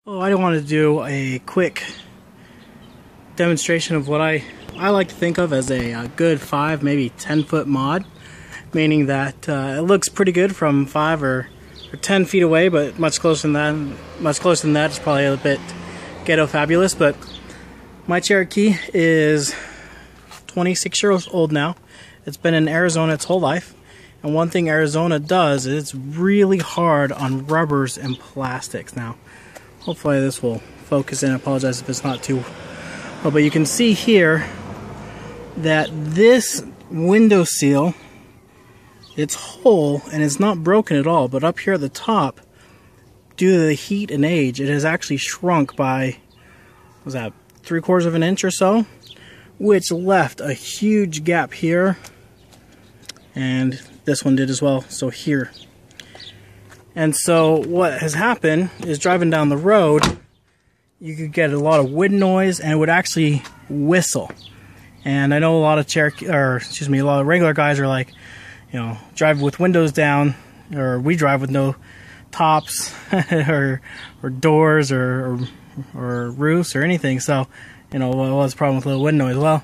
Oh, I wanted to do a quick demonstration of what I like to think of as a good 5, maybe 10 foot mod, meaning that it looks pretty good from 5 or 10 feet away, but much closer than that it's probably a bit ghetto fabulous. But my Cherokee is 26 years old now. It's been in Arizona its whole life, and one thing Arizona does is it's really hard on rubbers and plastics. Now hopefully this will focus in. I apologize if it's not too well, but you can see here that this window seal, it's whole and it's not broken at all, but up here at the top, due to the heat and age, it has actually shrunk by, was that 3/4 of an inch or so, which left a huge gap here, and this one did as well, so here. And so what has happened is, driving down the road, you could get a lot of wind noise, and it would actually whistle. And I know a lot of a lot of regular guys are like, you know, drive with windows down, or we drive with no tops or doors or roofs or anything. So, you know, what's the problem with a little wind noise? Well,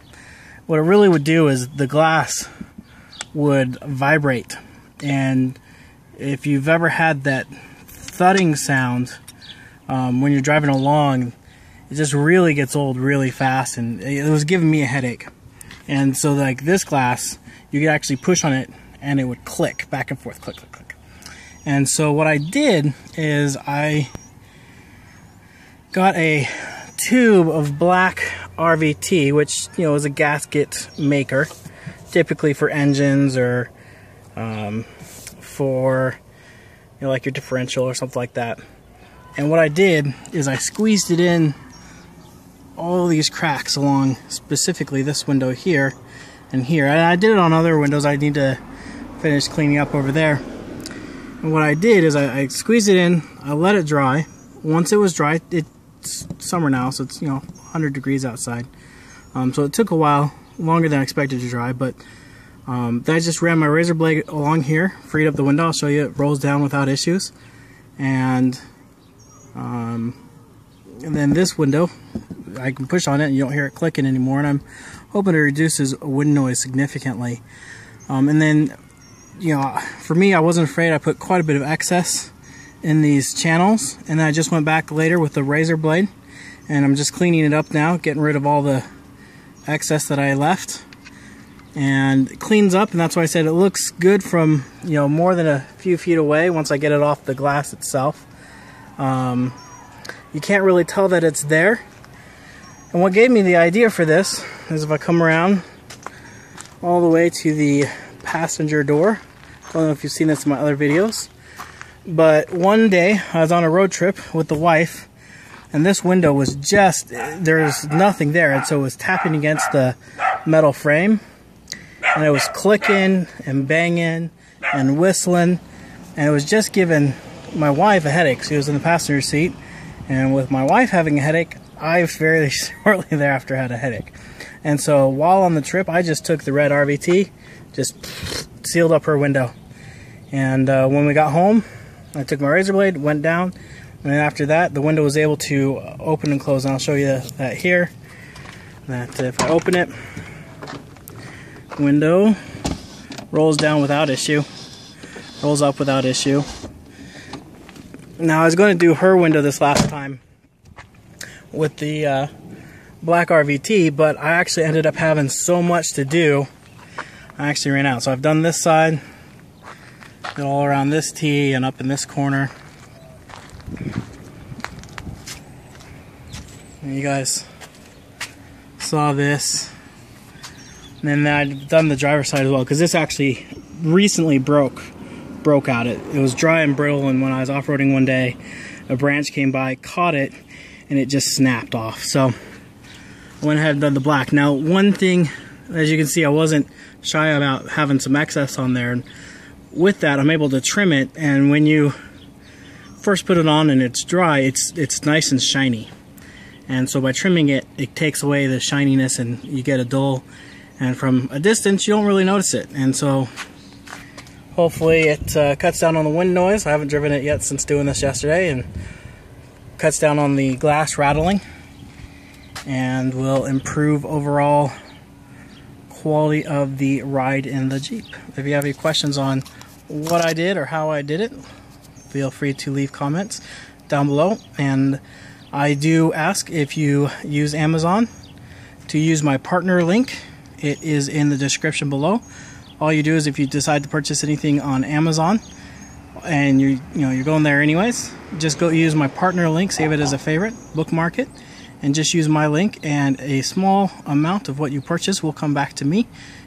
what it really would do is the glass would vibrate, and if you've ever had that thudding sound when you're driving along, it just really gets old really fast, and it was giving me a headache. And so, like, this glass, you could actually push on it and it would click back and forth, click, click, click. And so what I did is I got a tube of black RVT, which, you know, is a gasket maker, typically for engines or for, you know, like your differential or something like that. And what I did is I squeezed it in all these cracks along, specifically this window here and here. And I did it on other windows. I need to finish cleaning up over there. And what I did is I squeezed it in, I let it dry. Once it was dry, it's summer now, so it's, you know, 100 degrees outside. So it took a while, longer than I expected to dry, but then I just ran my razor blade along here, freed up the window. I'll show you, it rolls down without issues. And then this window, I can push on it and you don't hear it clicking anymore, and I'm hoping it reduces wind noise significantly. And then, you know, for me, I wasn't afraid. I put quite a bit of excess in these channels, and then I just went back later with the razor blade, and I'm just cleaning it up now, getting rid of all the excess that I left. And it cleans up, and that's why I said it looks good from, you know, more than a few feet away once I get it off the glass itself. You can't really tell that it's there. And what gave me the idea for this is, if I come around all the way to the passenger door, I don't know if you've seen this in my other videos, but one day I was on a road trip with the wife, and this window was just, there's nothing there, and so it was tapping against the metal frame, and it was clicking and banging and whistling, and it was just giving my wife a headache. She was in the passenger seat, and with my wife having a headache, I fairly shortly thereafter had a headache. And so while on the trip, I just took the red RVT, just sealed up her window. And when we got home, I took my razor blade, went down, and after that, the window was able to open and close. And I'll show you that here. That if I open it, window rolls down without issue, rolls up without issue. Now, I was going to do her window this last time with the black RVT, but I actually ended up having so much to do, I actually ran out. So I've done this side, all around this tee and up in this corner. And you guys saw this. And then I've done the driver's side as well, because this actually recently broke out. It was dry and brittle, and when I was off-roading one day, a branch came by, caught it, and it just snapped off. So I went ahead and done the black. Now, one thing, as you can see, I wasn't shy about having some excess on there, and with that, I'm able to trim it, and when you first put it on and it's dry, it's nice and shiny. And so by trimming it, it takes away the shininess, and you get a dull, and from a distance, you don't really notice it. And so hopefully it cuts down on the wind noise. I haven't driven it yet since doing this yesterday, and cuts down on the glass rattling and will improve overall quality of the ride in the Jeep. If you have any questions on what I did or how I did it, feel free to leave comments down below. And I do ask, if you use Amazon, to use my partner link. It is in the description below. All you do is, if you decide to purchase anything on Amazon and you're going there anyways, just go use my partner link, save it as a favorite, bookmark it, and just use my link, and a small amount of what you purchase will come back to me.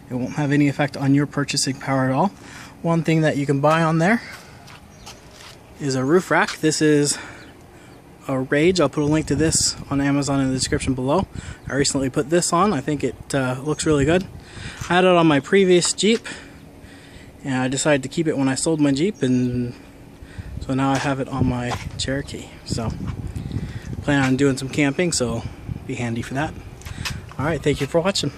It won't have any effect on your purchasing power at all. One thing that you can buy on there is a roof rack. This is a Rage. I'll put a link to this on Amazon in the description below. I recently put this on. I think it looks really good. I had it on my previous Jeep, and I decided to keep it when I sold my Jeep, and so now I have it on my Cherokee. So plan on doing some camping, so be handy for that. Alright, thank you for watching.